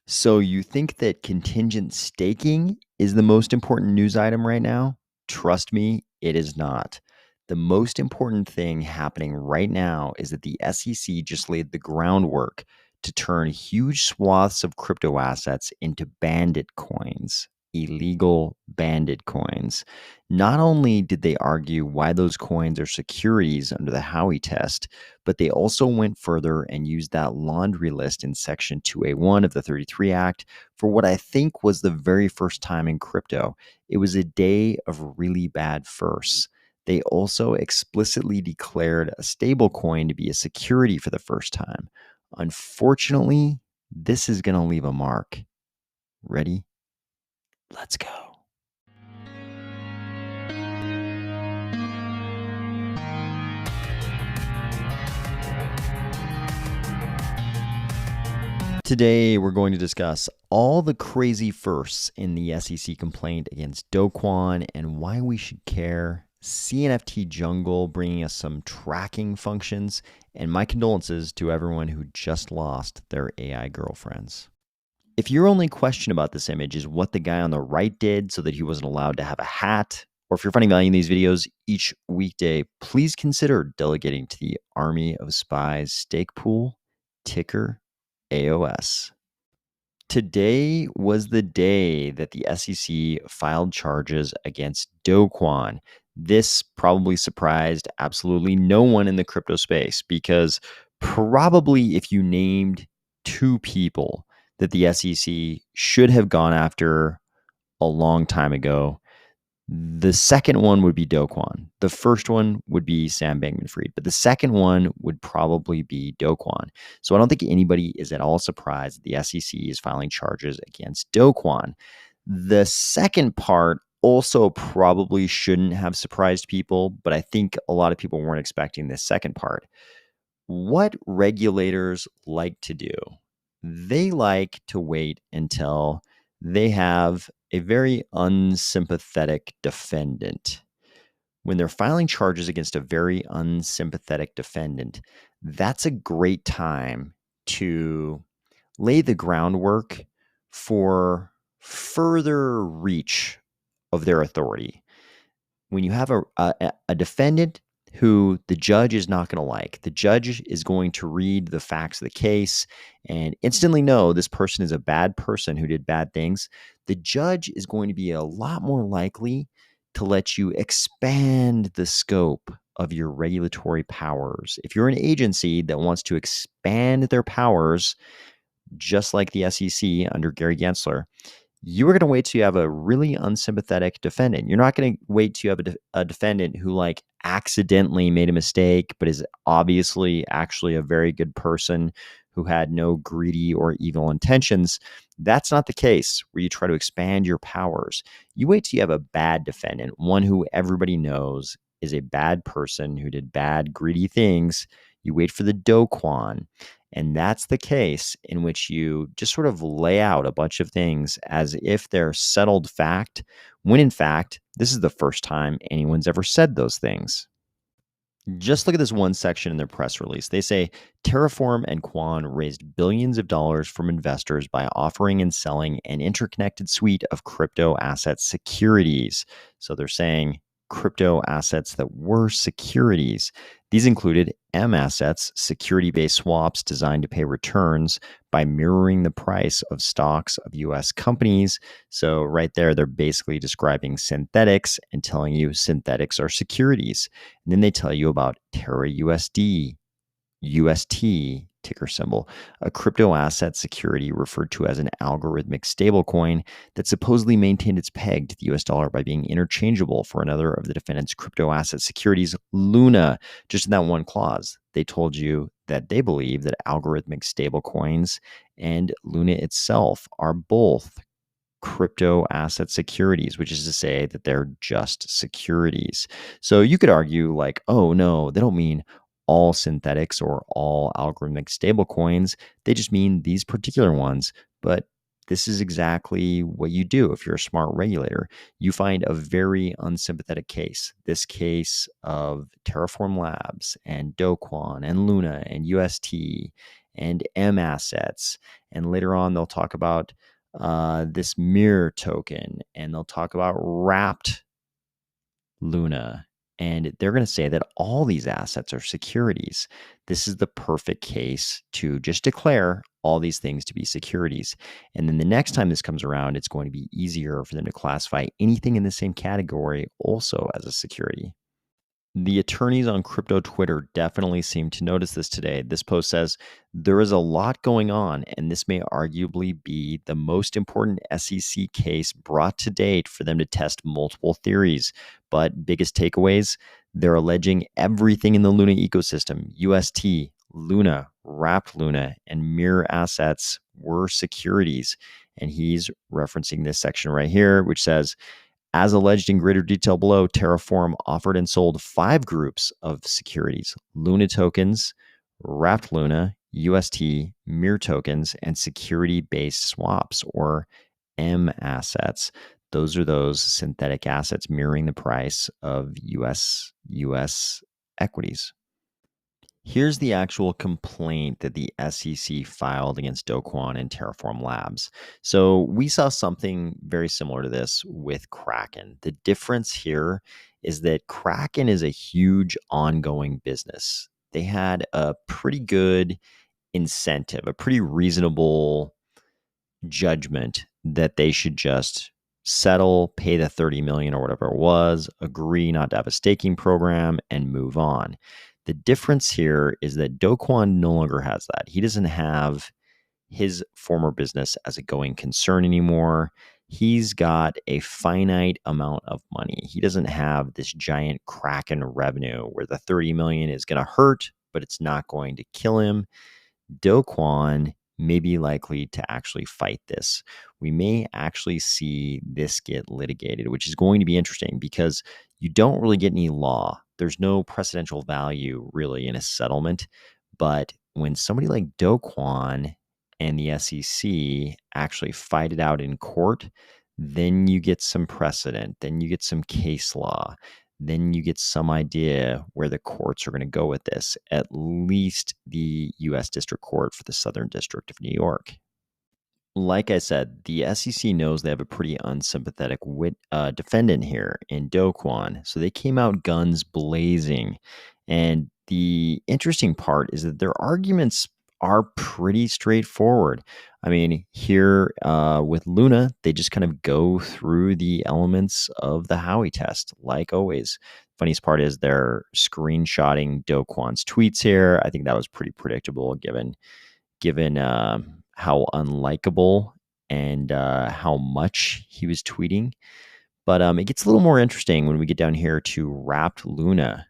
So you think that contingent staking is the most important news item right now? Trust me, it is not. The most important thing happening right now is that the SEC just laid the groundwork to turn huge swaths of crypto assets into bandit coins, illegal bandit coins. Not only did they argue why those coins are securities under the Howey Test, but they also went further and used that laundry list in Section 2A1 of the 33 Act for what I think was the very first time in crypto. It was a day of really bad firsts. They also explicitly declared a stablecoin to be a security for the first time. Unfortunately, this is going to leave a mark. Ready? Let's go. Today, we're going to discuss all the crazy firsts in the SEC complaint against Do Kwon and why we should care, CNFT Jungle bringing us some tracking functions, and my condolences to everyone who just lost their AI girlfriends. If your only question about this image is what the guy on the right did so that he wasn't allowed to have a hat, or if you're finding value in these videos each weekday, please consider delegating to the Army of Spies stake pool, ticker AOS. Today was the day that the SEC filed charges against Do Kwon. This probably surprised absolutely no one in the crypto space because probably if you named two people that the SEC should have gone after a long time ago, the second one would be Do Kwon. The first one would be Sam Bankman-Fried, but the second one would probably be Do Kwon. So I don't think anybody is at all surprised that the SEC is filing charges against Do Kwon. The second part also probably shouldn't have surprised people, but I think a lot of people weren't expecting this second part. What regulators like to do, they like to wait until they have a very unsympathetic defendant. When they're filing charges against a very unsympathetic defendant, that's a great time to lay the groundwork for further reach of their authority. When you have a defendant who the judge is not going to like, the judge is going to read the facts of the case and instantly know this person is a bad person who did bad things. The judge is going to be a lot more likely to let you expand the scope of your regulatory powers. If you're an agency that wants to expand their powers, just like the SEC under Gary Gensler, you are going to wait till you have a really unsympathetic defendant. You're not going to wait till you have a defendant who like accidentally made a mistake, but is obviously actually a very good person who had no greedy or evil intentions. That's not the case where you try to expand your powers. You wait till you have a bad defendant, one who everybody knows is a bad person who did bad, greedy things. You wait for the Do Kwon. And that's the case in which you just sort of lay out a bunch of things as if they're settled fact, when in fact, this is the first time anyone's ever said those things. Just look at this one section in their press release. They say Terraform and Kwon raised billions of dollars from investors by offering and selling an interconnected suite of crypto asset securities. So they're saying crypto assets that were securities. These included M assets, security-based swaps designed to pay returns by mirroring the price of stocks of US companies. So right there, they're basically describing synthetics and telling you synthetics are securities. And then they tell you about Terra USD, UST, ticker symbol, a crypto asset security referred to as an algorithmic stablecoin that supposedly maintained its peg to the US dollar by being interchangeable for another of the defendant's crypto asset securities, Luna. Just in that one clause, they told you that they believe that algorithmic stablecoins and Luna itself are both crypto asset securities, which is to say that they're just securities. So you could argue like, oh no, they don't mean all synthetics or all algorithmic stablecoins. They just mean these particular ones. But this is exactly what you do if you're a smart regulator. You find a very unsympathetic case. This case of Terraform Labs and Do Kwon and Luna and UST and M assets. And later on, they'll talk about this mirror token, and they'll talk about wrapped Luna. And they're going to say that all these assets are securities. This is the perfect case to just declare all these things to be securities. And then the next time this comes around, it's going to be easier for them to classify anything in the same category also as a security. The attorneys on crypto Twitter definitely seem to notice this today. This post says, there is a lot going on, and this may arguably be the most important SEC case brought to date for them to test multiple theories. But biggest takeaways, they're alleging everything in the Luna ecosystem, UST, Luna, wrapped Luna, and mirror assets were securities. And he's referencing this section right here, which says, as alleged in greater detail below, Terraform offered and sold 5 groups of securities: Luna tokens, wrapped Luna, UST, mirror tokens, and security-based swaps, or M assets. Those are those synthetic assets mirroring the price of US equities. Here's the actual complaint that the SEC filed against Do Kwon and Terraform Labs. So we saw something very similar to this with Kraken. The difference here is that Kraken is a huge ongoing business. They had a pretty good incentive, a pretty reasonable judgment that they should just settle, pay the 30 million or whatever it was, agree not to have a staking program, and move on. The difference here is that Do Kwon no longer has that. He doesn't have his former business as a going concern anymore. He's got a finite amount of money. He doesn't have this giant Kraken revenue where the 30 million is going to hurt, but it's not going to kill him. Do Kwon may be likely to actually fight this. We may actually see this get litigated, which is going to be interesting because you don't really get any law. There's no precedential value really in a settlement. But when somebody like Do Kwon and the SEC actually fight it out in court, then you get some precedent, then you get some case law, then you get some idea where the courts are going to go with this, at least the U.S. District Court for the Southern District of New York. Like I said, the SEC knows they have a pretty unsympathetic defendant here in Do Kwon, so they came out guns blazing. And the interesting part is that their arguments are pretty straightforward. I mean, here with Luna, they just kind of go through the elements of the Howey test, like always. Funniest part is they're screenshotting Do Kwon's tweets here. I think that was pretty predictable given how unlikable and how much he was tweeting. But it gets a little more interesting when we get down here to wrapped Luna.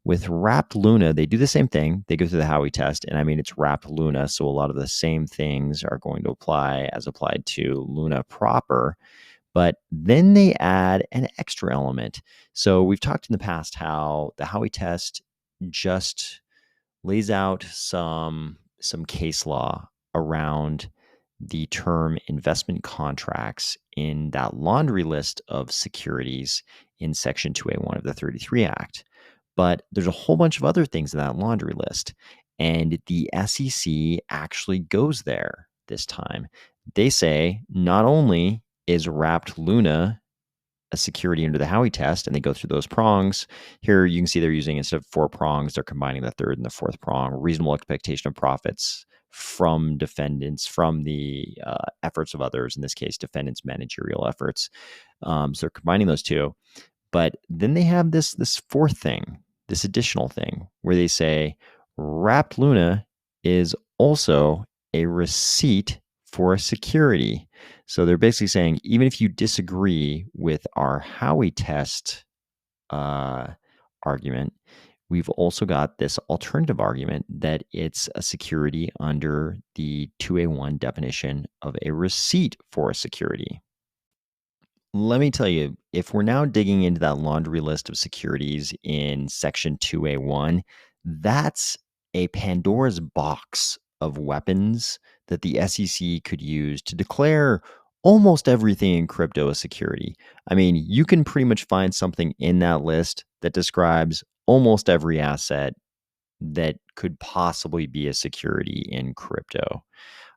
With wrapped Luna, they do the same thing. They go through the Howey test, and I mean, it's wrapped Luna, so a lot of the same things are going to apply as applied to Luna proper. But then they add an extra element. So we've talked in the past how the Howey test just lays out some case law around the term investment contracts in that laundry list of securities in Section 2A1 of the 33 Act. But there's a whole bunch of other things in that laundry list. And the SEC actually goes there this time. They say not only is wrapped Luna a security under the Howey test, and they go through those prongs. Here you can see they're using, instead of 4 prongs, they're combining the 3rd and the 4th prong: reasonable expectation of profits from defendants, from the efforts of others, in this case, defendants' managerial efforts. So they're combining those two. But then they have this 4th thing, this additional thing, where they say wrapped Luna is also a receipt for a security. So they're basically saying, even if you disagree with our Howey test argument, we've also got this alternative argument that it's a security under the 2A1 definition of a receipt for a security. Let me tell you, if we're now digging into that laundry list of securities in Section 2A1, that's a Pandora's box of weapons that the SEC could use to declare almost everything in crypto a security. I mean, you can pretty much find something in that list that describes almost every asset that could possibly be a security in crypto.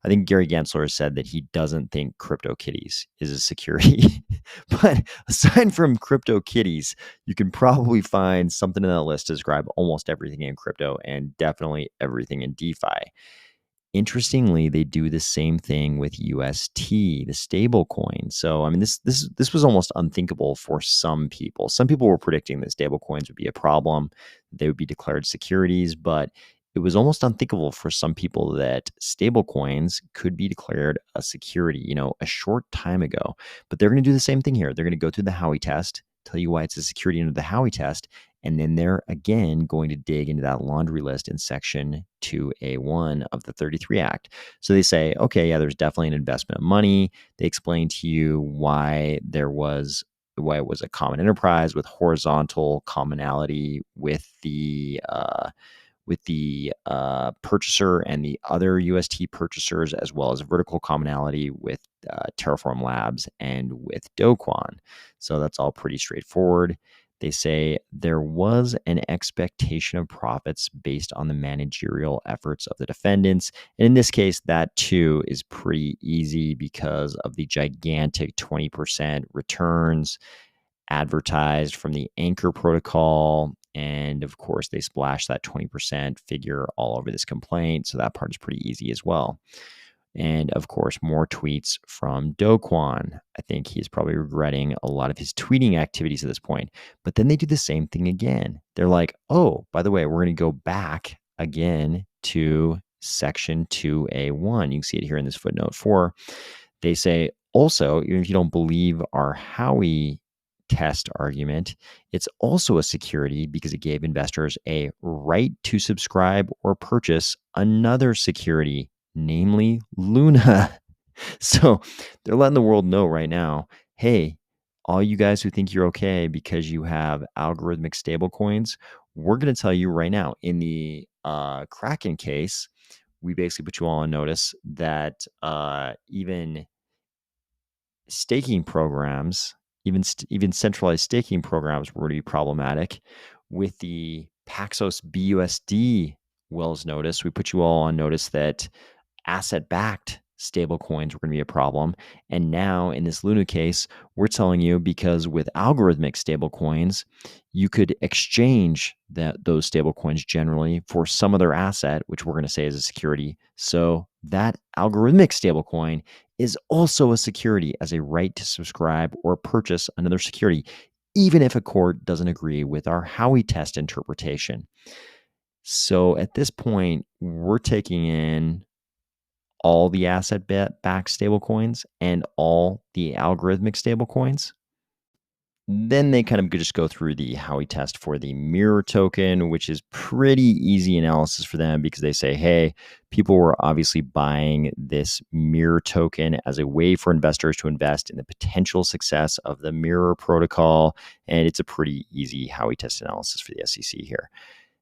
I think Gary Gensler has said that he doesn't think CryptoKitties is a security. But aside from CryptoKitties, you can probably find something in that list to describe almost everything in crypto and definitely everything in DeFi. Interestingly, they do the same thing with UST, the stable coin. So, I mean, this was almost unthinkable for some people. Some people were predicting that stable coins would be a problem; they would be declared securities. But it was almost unthinkable for some people that stable coins could be declared a security, a short time ago. But they're going to do the same thing here. They're going to go through the Howey test, tell you why it's a security under the Howey test, and then they're again going to dig into that laundry list in Section 2A1 of the 33 Act. So they say, okay, yeah, there's definitely an investment of money. They explain to you why it was a common enterprise with horizontal commonality with the purchaser and the other UST purchasers, as well as vertical commonality with Terraform Labs and with Do Kwon. So that's all pretty straightforward. They say there was an expectation of profits based on the managerial efforts of the defendants. And in this case, that too is pretty easy because of the gigantic 20% returns advertised from the Anchor protocol. And of course, they splash that 20% figure all over this complaint. So that part is pretty easy as well. And of course, more tweets from Do Kwon. I think he's probably regretting a lot of his tweeting activities at this point. But then they do the same thing again. They're like, oh, by the way, we're going to go back again to Section 2A1. You can see it here in this footnote 4. They say, also, even if you don't believe our Howey test argument, it's also a security because it gave investors a right to subscribe or purchase another security, namely Luna. So they're letting the world know right now, hey, all you guys who think you're okay because you have algorithmic stablecoins, we're going to tell you right now in the Kraken case, we basically put you all on notice that even staking programs, even centralized staking programs were to be problematic. With the Paxos BUSD Wells notice, we put you all on notice that asset-backed stablecoins were going to be a problem. And now in this Luna case, we're telling you because with algorithmic stablecoins, you could exchange those stablecoins generally for some other asset, which we're going to say is a security. So that algorithmic stablecoin is also a security as a right to subscribe or purchase another security, even if a court doesn't agree with our Howey test interpretation. So at this point, we're taking in all the asset-backed stablecoins and all the algorithmic stablecoins. Then they kind of just go through the Howey test for the mirror token, which is pretty easy analysis for them because they say, hey, people were obviously buying this mirror token as a way for investors to invest in the potential success of the mirror protocol. And it's a pretty easy Howey test analysis for the SEC here.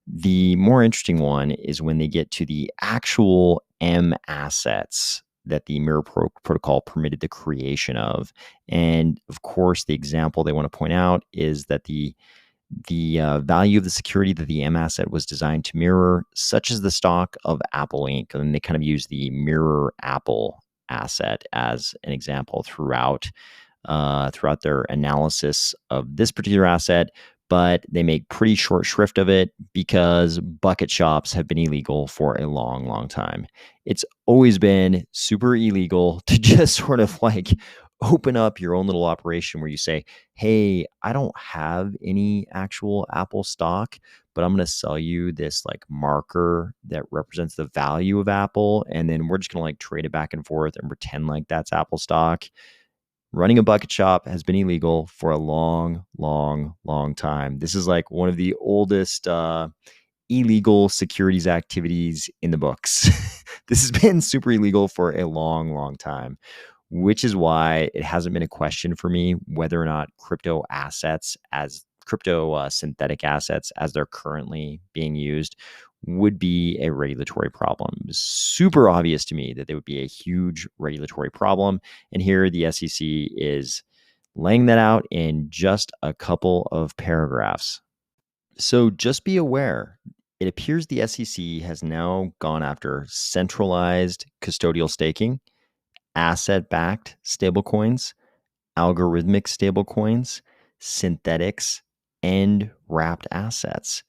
The more interesting one is when they get to the actual M assets that the mirror protocol permitted the creation of. And of course, the example they want to point out is that the value of the security that the M asset was designed to mirror, such as the stock of Apple Inc. And they kind of use the mirror Apple asset as an example throughout their analysis of this particular asset. But they make pretty short shrift of it because bucket shops have been illegal for a long, long time. It's always been super illegal to just sort of like open up your own little operation where you say, hey, I don't have any actual Apple stock, but I'm going to sell you this like marker that represents the value of Apple. And then we're just going to like trade it back and forth and pretend like that's Apple stock. Running a bucket shop has been illegal for a long, long, long time. This is like one of the oldest illegal securities activities in the books. This has been super illegal for a long, long time, which is why it hasn't been a question for me whether or not crypto assets as crypto synthetic assets as they're currently being used would be a regulatory problem. It was super obvious to me that there would be a huge regulatory problem. And here the SEC is laying that out in just a couple of paragraphs. So just be aware, it appears the SEC has now gone after centralized custodial staking, asset-backed stablecoins, algorithmic stablecoins, synthetics, and wrapped assets.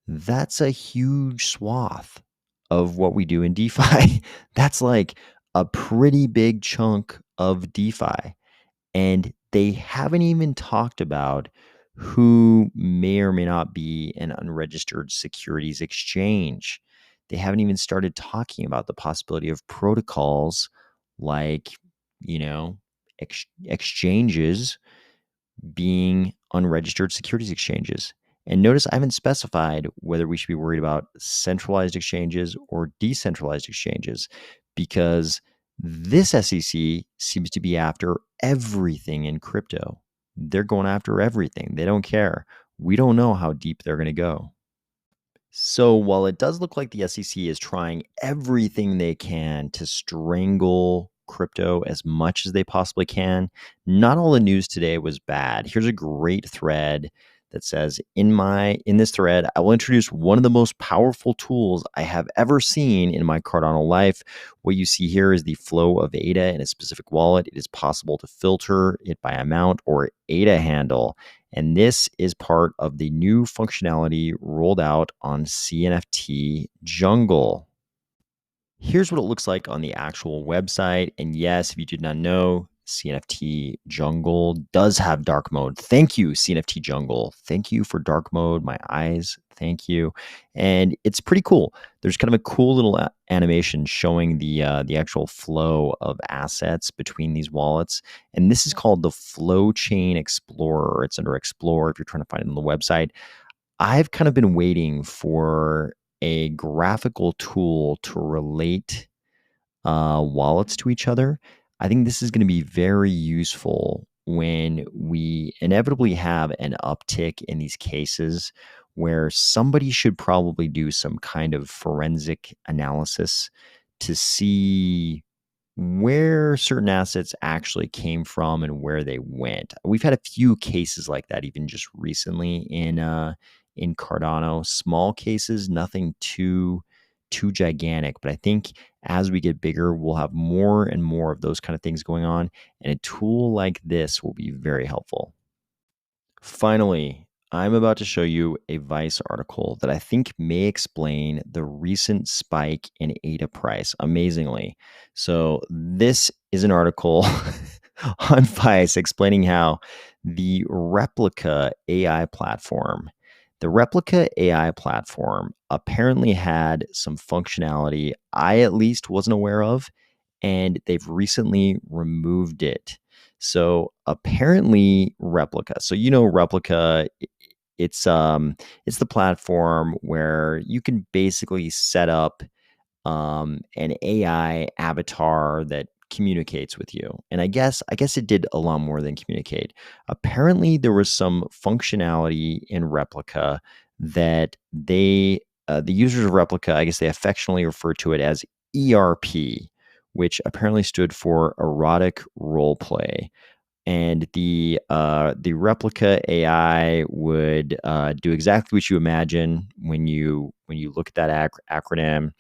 That's a huge swath of what we do in DeFi. That's like a pretty big chunk of DeFi. And they haven't even talked about who may or may not be an unregistered securities exchange. They haven't even started talking about the possibility of protocols like, you know, exchanges being unregistered securities exchanges. And notice I haven't specified whether we should be worried about centralized exchanges or decentralized exchanges, because this SEC seems to be after everything in crypto. They're going after everything. They don't care. We don't know how deep they're going to go. So while it does look like the SEC is trying everything they can to strangle crypto as much as they possibly can, not all the news today was bad. Here's a great thread that says, in this thread, I will introduce one of the most powerful tools I have ever seen in my Cardano life. What you see here is the flow of ADA in a specific wallet. It is possible to filter it by amount or ADA handle. And this is part of the new functionality rolled out on CNFT Jungle. Here's what it looks like on the actual website. And yes, if you did not know, CNFT Jungle does have dark mode. Thank you, CNFT Jungle. Thank you for dark mode. My eyes, thank you. And it's pretty cool. There's kind of a cool little animation showing the actual flow of assets between these wallets. And this is called the Flow Chain Explorer. It's under Explore if you're trying to find it on the website. I've kind of been waiting for a graphical tool to relate wallets to each other. I think this is going to be very useful when we inevitably have an uptick in these cases where somebody should probably do some kind of forensic analysis to see where certain assets actually came from and where they went. We've had a few cases like that even just recently in Cardano. Small cases, nothing too gigantic, but I think as we get bigger, we'll have more and more of those kind of things going on, and a tool like this will be very helpful. Finally, I'm about to show you a Vice article that I think may explain the recent spike in ADA price amazingly. So this is an article on Vice explaining how the Replika AI platform, apparently had some functionality I at least wasn't aware of, and they've recently removed it. So apparently Replika. So Replika, it's the platform where you can basically set up an AI avatar that communicates with you. And I guess it did a lot more than communicate. Apparently there was some functionality in Replika that the users of Replika, I guess they affectionately refer to it as ERP, which apparently stood for erotic role play. And the Replika AI would do exactly what you imagine when you look at that acronym.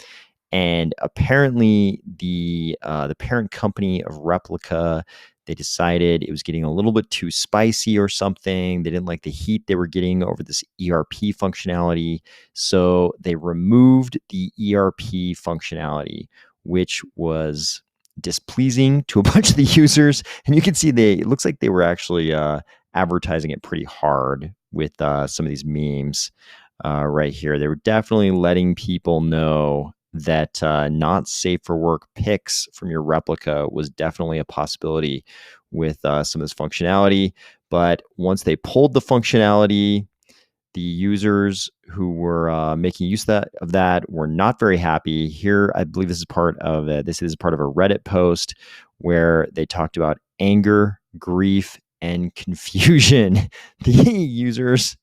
And apparently, the parent company of Replika, they decided it was getting a little bit too spicy or something. They didn't like the heat they were getting over this ERP functionality, so they removed the ERP functionality, which was displeasing to a bunch of the users. And you can see it looks like they were actually advertising it pretty hard with some of these memes right here. They were definitely letting people know that not safe for work pics from your Replika was definitely a possibility with some of this functionality. But once they pulled the functionality, the users who were making use of that were not very happy. Here, I believe this is part of a Reddit post where they talked about anger, grief, and confusion. The users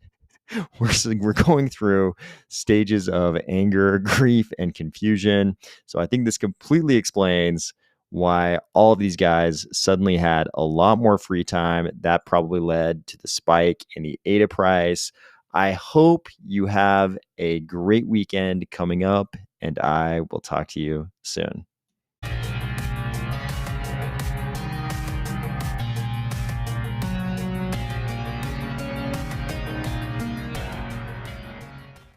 we're going through stages of anger, grief, and confusion. So I think this completely explains why all of these guys suddenly had a lot more free time. That probably led to the spike in the ADA price. I hope you have a great weekend coming up, and I will talk to you soon.